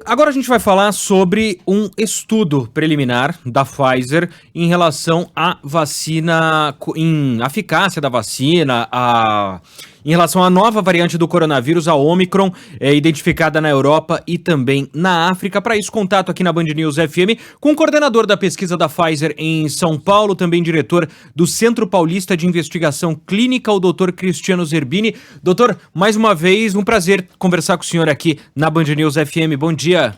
agora a gente vai falar sobre um estudo preliminar da Pfizer em relação à vacina, a eficácia da vacina, em relação à nova variante do coronavírus, a Omicron, identificada na Europa e também na África. Para isso, contato aqui na Band News FM com o coordenador da pesquisa da Pfizer em São Paulo, também diretor do Centro Paulista de Investigação Clínica, o Dr. Cristiano Zerbini. Doutor, mais uma vez, um prazer conversar com o senhor aqui na Band News FM. Bom dia.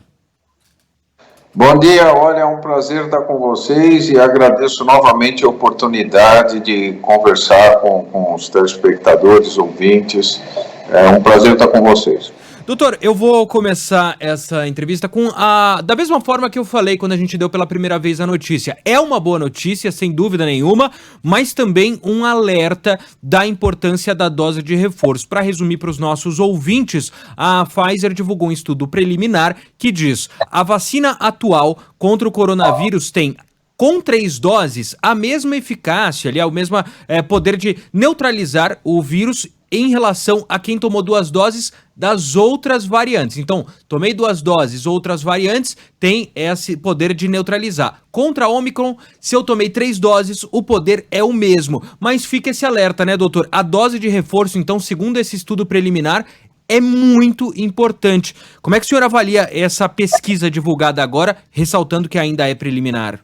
Bom dia, olha, é um prazer estar com vocês e agradeço novamente a oportunidade de conversar com os telespectadores, ouvintes. É um prazer estar com vocês. Doutor, eu vou começar essa entrevista da mesma forma que eu falei quando a gente deu pela primeira vez a notícia. É uma boa notícia, sem dúvida nenhuma, mas também um alerta da importância da dose de reforço. Para resumir para os nossos ouvintes, a Pfizer divulgou um estudo preliminar que diz: a vacina atual contra o coronavírus tem, com 3 doses, a mesma eficácia, o mesmo poder de neutralizar o vírus em relação a quem tomou 2 doses das outras variantes. Então, tomei 2 doses, outras variantes têm esse poder de neutralizar. Contra a Omicron, se eu tomei 3 doses, o poder é o mesmo. Mas fica esse alerta, né, doutor? A dose de reforço, então, segundo esse estudo preliminar, é muito importante. Como é que o senhor avalia essa pesquisa divulgada agora, ressaltando que ainda é preliminar?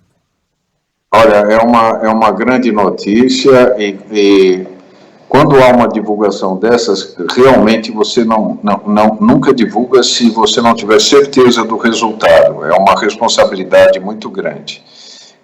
Olha, é uma grande notícia e quando há uma divulgação dessas, realmente você nunca divulga se você não tiver certeza do resultado. É uma responsabilidade muito grande.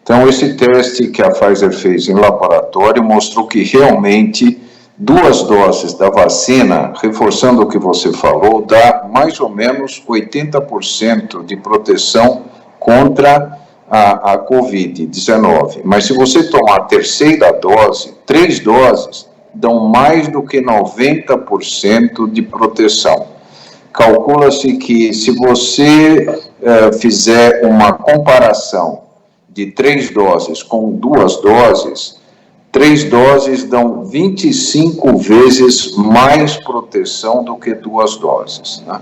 Então, esse teste que a Pfizer fez em laboratório mostrou que realmente 2 doses da vacina, reforçando o que você falou, dá mais ou menos 80% de proteção contra a Covid-19. Mas se você tomar a terceira dose, 3 doses, dão mais do que 90% de proteção. Calcula-se que se você fizer uma comparação de 3 doses com 2 doses, 3 doses dão 25 vezes mais proteção do que 2 doses, né?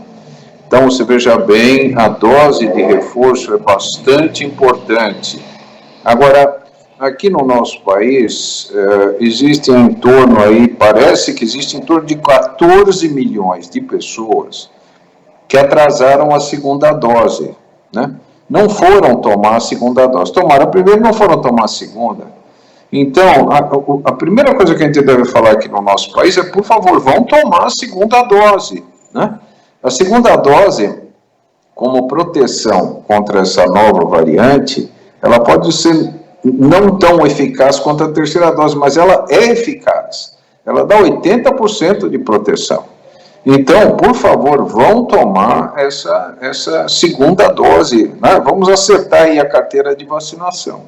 Então, você veja bem, a dose de reforço é bastante importante. Agora, aqui no nosso país, existe em torno aí, parece que existe em torno de 14 milhões de pessoas que atrasaram a segunda dose, né? Não foram tomar a segunda dose. Tomaram a primeira e não foram tomar a segunda. Então, a primeira coisa que a gente deve falar aqui no nosso país é, por favor, vão tomar a segunda dose, né? A segunda dose, como proteção contra essa nova variante, ela pode ser não tão eficaz quanto a terceira dose, mas ela é eficaz. Ela dá 80% de proteção. Então, por favor, vão tomar essa segunda dose, né? Vamos acertar aí a carteira de vacinação.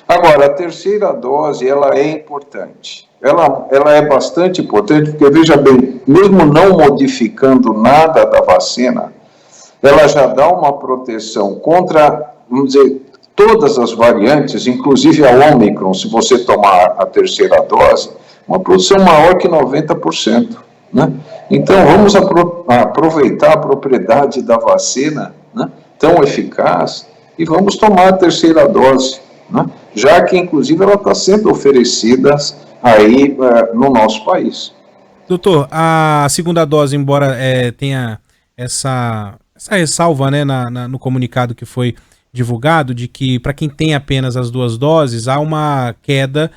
Agora, a terceira dose, ela é importante. Ela é bastante importante, porque, veja bem, mesmo não modificando nada da vacina, ela já dá uma proteção contra, vamos dizer, todas as variantes, inclusive a Omicron, se você tomar a terceira dose, uma proteção maior que 90%, né? Então, vamos aproveitar a propriedade da vacina, né, tão eficaz, e vamos tomar a terceira dose, né, já que, inclusive, ela está sendo oferecida aí no nosso país. Doutor, a segunda dose, embora tenha essa ressalva, né, no comunicado que foi divulgado, de que para quem tem apenas as 2 doses, há uma queda,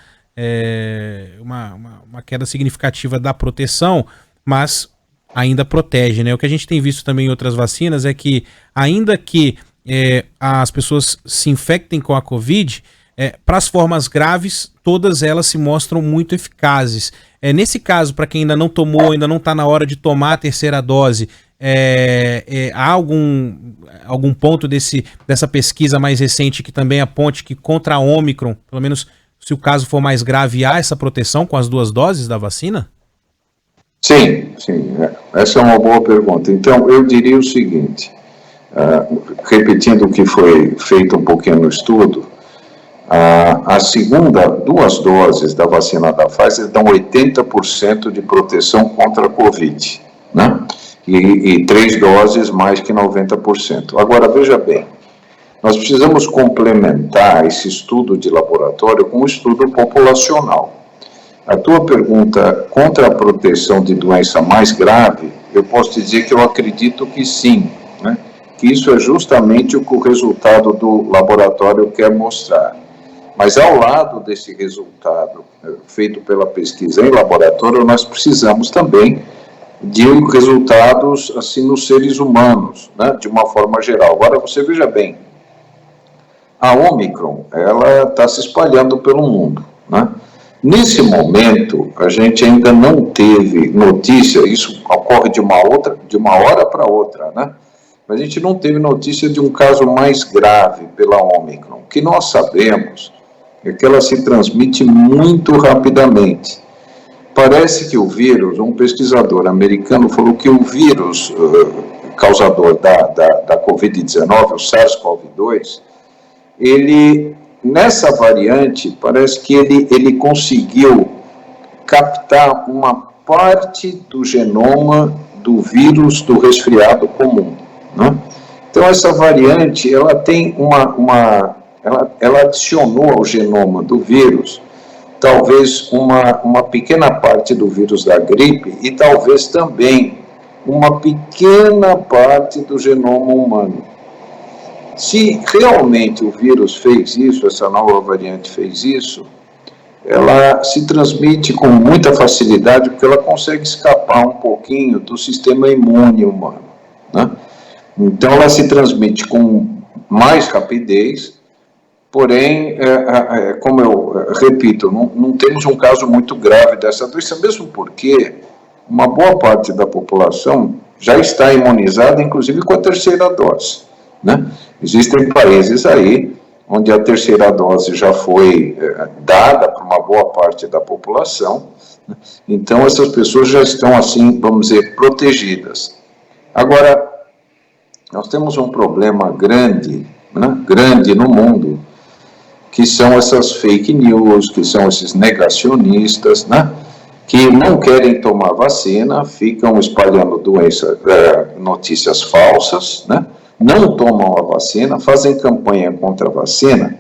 uma queda significativa da proteção, mas ainda protege, né? O que a gente tem visto também em outras vacinas é que, ainda que as pessoas se infectem com a Covid, para as formas graves, todas elas se mostram muito eficazes. Nesse caso, para quem ainda não tomou, ainda não está na hora de tomar a terceira dose, há algum ponto dessa pesquisa mais recente que também aponte que contra a Omicron, pelo menos se o caso for mais grave, há essa proteção com as 2 doses da vacina? Sim, essa é uma boa pergunta. Então, eu diria o seguinte, repetindo o que foi feito um pouquinho no estudo, a segunda, 2 doses da vacina da Pfizer dão 80% de proteção contra a Covid, né? e 3 doses mais que 90%. Agora, veja bem, nós precisamos complementar esse estudo de laboratório com um estudo populacional. A tua pergunta contra a proteção de doença mais grave, eu posso te dizer que eu acredito que sim, né? Que isso é justamente o que o resultado do laboratório quer mostrar. Mas ao lado desse resultado feito pela pesquisa em laboratório, nós precisamos também de resultados assim nos seres humanos, né? De uma forma geral. Agora, você veja bem, a Omicron, ela está se espalhando pelo mundo, né? Nesse momento, a gente ainda não teve notícia, isso ocorre de uma hora para outra, né? Mas a gente não teve notícia de um caso mais grave pela Omicron. O que nós sabemos é que ela se transmite muito rapidamente. Parece que o vírus, um pesquisador americano falou que o vírus causador da Covid-19, o SARS-CoV-2, ele, nessa variante, parece que ele conseguiu captar uma parte do genoma do vírus do resfriado comum, né? Então, essa variante, ela tem ela adicionou ao genoma do vírus, talvez uma pequena parte do vírus da gripe e talvez também uma pequena parte do genoma humano. Se realmente o vírus fez isso, essa nova variante fez isso, ela se transmite com muita facilidade porque ela consegue escapar um pouquinho do sistema imune humano, né? Então ela se transmite com mais rapidez, porém, como eu repito, não temos um caso muito grave dessa doença, mesmo porque uma boa parte da população já está imunizada, inclusive com a terceira dose, né? Existem países aí onde a terceira dose já foi dada para uma boa parte da população, né? Então essas pessoas já estão, assim, vamos dizer, protegidas. Agora, nós temos um problema grande, né? Grande no mundo, que são essas fake news, que são esses negacionistas, né? Que não querem tomar vacina, ficam espalhando notícias falsas, né? Não tomam a vacina, fazem campanha contra a vacina.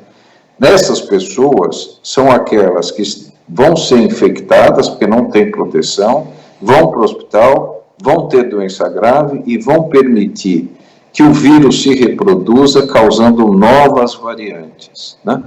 Essas pessoas são aquelas que vão ser infectadas, porque não têm proteção, vão para o hospital, vão ter doença grave e vão permitir que o vírus se reproduza, causando novas variantes, né?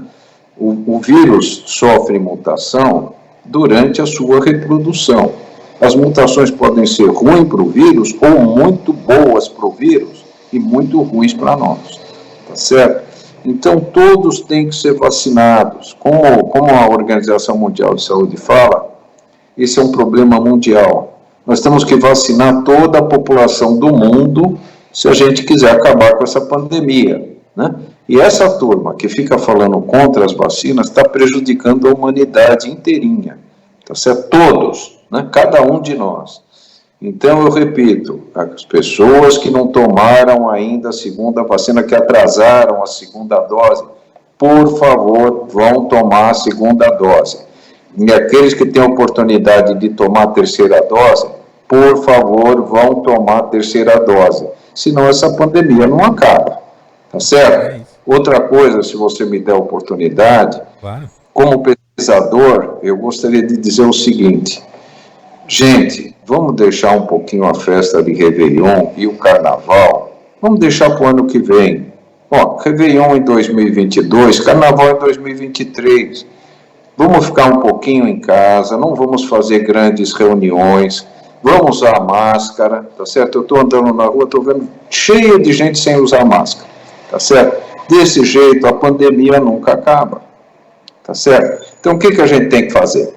O vírus sofre mutação durante a sua reprodução. As mutações podem ser ruins para o vírus ou muito boas para o vírus e muito ruins para nós, tá certo? Então, todos têm que ser vacinados. Como a Organização Mundial de Saúde fala, esse é um problema mundial. Nós temos que vacinar toda a população do mundo se a gente quiser acabar com essa pandemia, né? E essa turma que fica falando contra as vacinas está prejudicando a humanidade inteirinha, tá certo? Todos, né? Cada um de nós. Então, eu repito, as pessoas que não tomaram ainda a segunda vacina, que atrasaram a segunda dose, por favor, vão tomar a segunda dose. E aqueles que têm a oportunidade de tomar a terceira dose, por favor, vão tomar a terceira dose. Senão essa pandemia não acaba, tá certo? Outra coisa, se você me der a oportunidade, claro. Como pesquisador, eu gostaria de dizer o seguinte: gente, vamos deixar um pouquinho a festa de Réveillon e o Carnaval, vamos deixar para o ano que vem. Ó, Réveillon em 2022, Carnaval em 2023. Vamos ficar um pouquinho em casa, não vamos fazer grandes reuniões, vamos usar máscara, tá certo? Eu estou andando na rua, estou vendo cheio de gente sem usar máscara, tá certo? Desse jeito, a pandemia nunca acaba, tá certo? Então, o que a gente tem que fazer?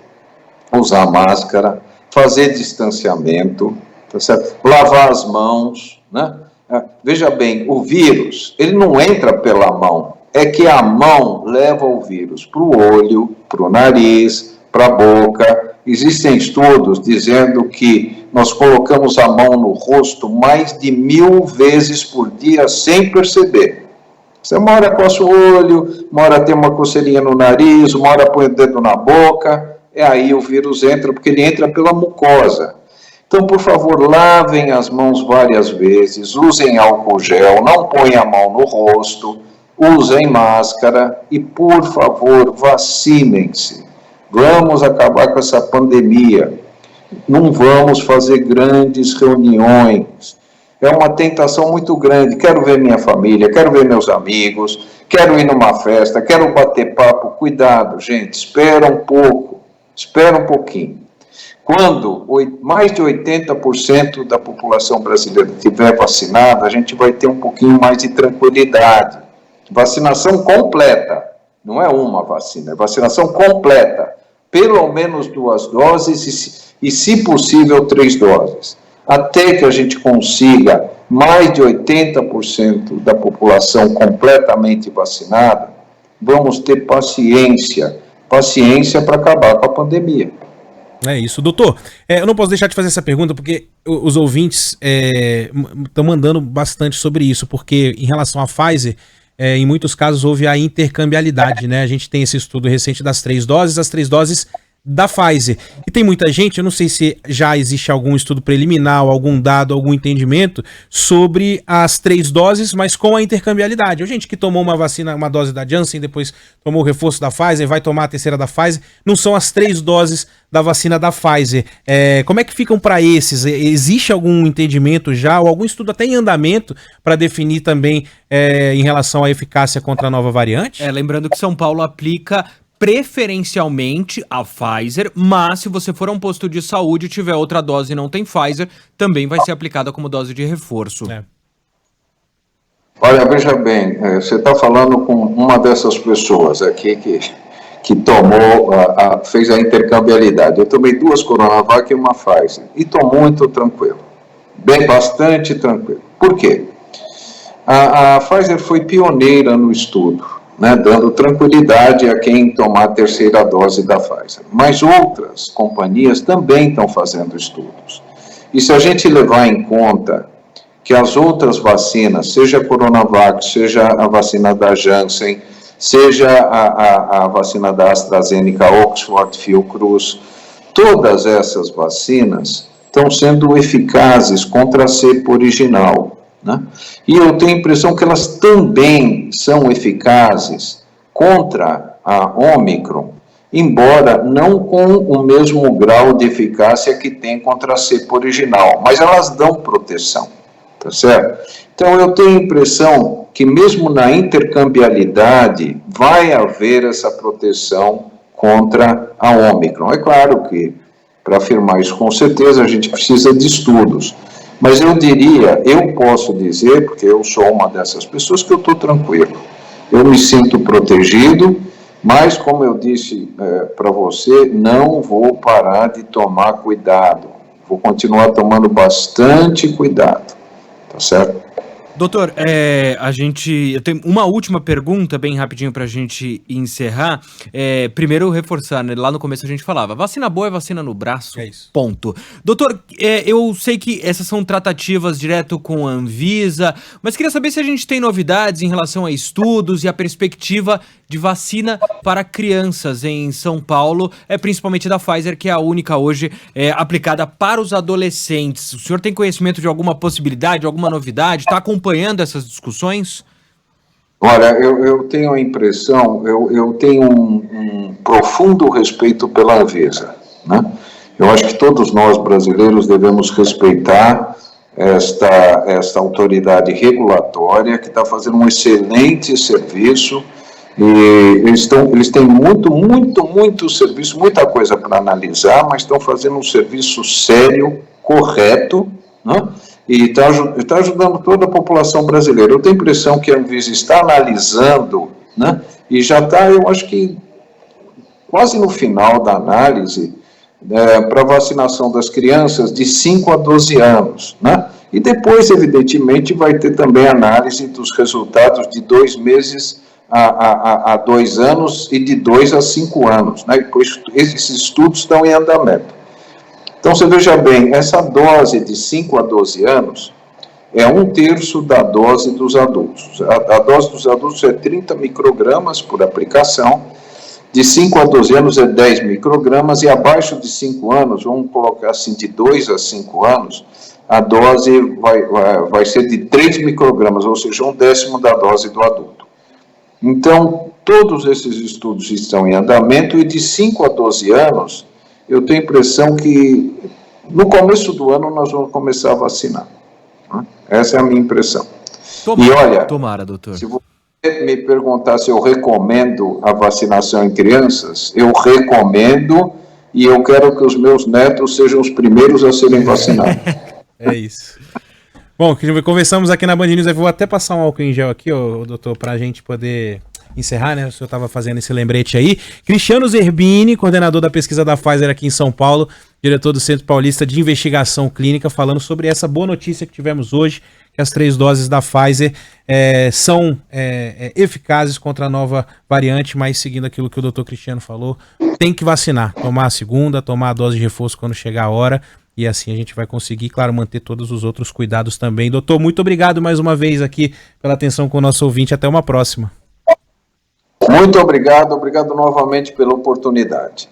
Usar máscara, fazer distanciamento, tá certo? Lavar as mãos, né? Veja bem, o vírus, ele não entra pela mão, é que a mão leva o vírus para o olho, para o nariz, para a boca. Existem estudos dizendo que nós colocamos a mão no rosto mais de 1000 vezes por dia sem perceber. Você uma hora coça o olho, uma hora tem uma coceirinha no nariz, uma hora põe o dedo na boca, e aí o vírus entra, porque ele entra pela mucosa. Então, por favor, lavem as mãos várias vezes, usem álcool gel, não ponham a mão no rosto, usem máscara e, por favor, vacinem-se. Vamos acabar com essa pandemia. Não vamos fazer grandes reuniões. É uma tentação muito grande. Quero ver minha família, quero ver meus amigos, quero ir numa festa, quero bater papo. Cuidado, gente, espera um pouco, espera um pouquinho. Quando mais de 80% da população brasileira estiver vacinada, a gente vai ter um pouquinho mais de tranquilidade. Vacinação completa, não é uma vacina, é vacinação completa. Pelo menos 2 doses e, se possível, 3 doses. Até que a gente consiga mais de 80% da população completamente vacinada, vamos ter paciência para acabar com a pandemia. É isso, doutor. Eu não posso deixar de fazer essa pergunta porque os ouvintes estão mandando bastante sobre isso, porque em relação à Pfizer, em muitos casos houve a intercambiabilidade, né? A gente tem esse estudo recente das 3 doses, as 3 doses da Pfizer. E tem muita gente, eu não sei se já existe algum estudo preliminar, algum dado, algum entendimento sobre as 3 doses, mas com a intercambiabilidade. A gente que tomou uma vacina, uma dose da Janssen, depois tomou o reforço da Pfizer, vai tomar a terceira da Pfizer, não são as 3 doses da vacina da Pfizer. Como é que ficam para esses? Existe algum entendimento já, ou algum estudo até em andamento para definir também em relação à eficácia contra a nova variante? Lembrando que São Paulo aplica preferencialmente a Pfizer, mas se você for a um posto de saúde e tiver outra dose e não tem Pfizer, também vai ser aplicada como dose de reforço. Olha, veja bem, você está falando com uma dessas pessoas aqui que tomou, fez a intercambiabilidade. Eu tomei 2 Coronavac e uma Pfizer, e estou muito tranquilo, bastante tranquilo. Por quê? A Pfizer foi pioneira no estudo, né, dando tranquilidade a quem tomar a terceira dose da Pfizer. Mas outras companhias também estão fazendo estudos. E se a gente levar em conta que as outras vacinas, seja a Coronavac, seja a vacina da Janssen, seja a vacina da AstraZeneca, Oxford, Fiocruz, todas essas vacinas estão sendo eficazes contra a cepa original, né? E eu tenho a impressão que elas também são eficazes contra a Ômicron, embora não com o mesmo grau de eficácia que tem contra a cepa original, mas elas dão proteção, tá certo? Então eu tenho a impressão que mesmo na intercambiabilidade vai haver essa proteção contra a Ômicron. É claro que para afirmar isso com certeza a gente precisa de estudos. Mas eu posso dizer, porque eu sou uma dessas pessoas, que eu estou tranquilo. Eu me sinto protegido, mas, como eu disse para você, não vou parar de tomar cuidado. Vou continuar tomando bastante cuidado. Tá certo? Doutor, eu tenho uma última pergunta, bem rapidinho pra gente encerrar. Primeiro, reforçar, né? Lá no começo a gente falava, vacina boa é vacina no braço, ponto. Doutor, eu sei que essas são tratativas direto com a Anvisa, mas queria saber se a gente tem novidades em relação a estudos e a perspectiva de vacina para crianças em São Paulo, principalmente da Pfizer, que é a única hoje aplicada para os adolescentes. O senhor tem conhecimento de alguma possibilidade, alguma novidade? Está acompanhando essas discussões? Olha, eu tenho a impressão, eu tenho um profundo respeito pela Anvisa, né? Eu acho que todos nós brasileiros devemos respeitar esta autoridade regulatória que está fazendo um excelente serviço. E eles têm muito serviço, muita coisa para analisar, mas estão fazendo um serviço sério, correto, né? E está ajudando toda a população brasileira. Eu tenho a impressão que a Anvisa está analisando, né? E já está, eu acho que quase no final da análise, para vacinação das crianças de 5 a 12 anos, né? E depois, evidentemente, vai ter também análise dos resultados de 2 meses a 2 anos e de 2 a 5 anos, né? Pois esses estudos estão em andamento. Então, você veja bem, essa dose de 5 a 12 anos é 1/3 da dose dos adultos. A dose dos adultos é 30 microgramas por aplicação, De 5 a 12 anos é 10 microgramas, e abaixo de 5 anos, vamos colocar assim, de 2 a 5 anos, a dose vai ser de 3 microgramas, ou seja, 1/10 da dose do adulto. Então, todos esses estudos estão em andamento, e de 5 a 12 anos, eu tenho a impressão que no começo do ano nós vamos começar a vacinar. Essa é a minha impressão. Tomara, E olha, tomara, doutor. se você me perguntar se eu recomendo a vacinação em crianças, eu recomendo, e eu quero que os meus netos sejam os primeiros a serem vacinados. É isso. Bom, conversamos aqui na Band News, eu vou até passar um álcool em gel aqui, doutor, pra gente poder encerrar, né? O senhor estava fazendo esse lembrete aí. Cristiano Zerbini, coordenador da pesquisa da Pfizer aqui em São Paulo, diretor do Centro Paulista de Investigação Clínica, falando sobre essa boa notícia que tivemos hoje, que as 3 doses da Pfizer são eficazes contra a nova variante, mas seguindo aquilo que o doutor Cristiano falou, tem que vacinar, tomar a segunda, tomar a dose de reforço quando chegar a hora, e assim a gente vai conseguir, claro, manter todos os outros cuidados também. Doutor, muito obrigado mais uma vez aqui pela atenção com o nosso ouvinte, até uma próxima. Muito obrigado novamente pela oportunidade.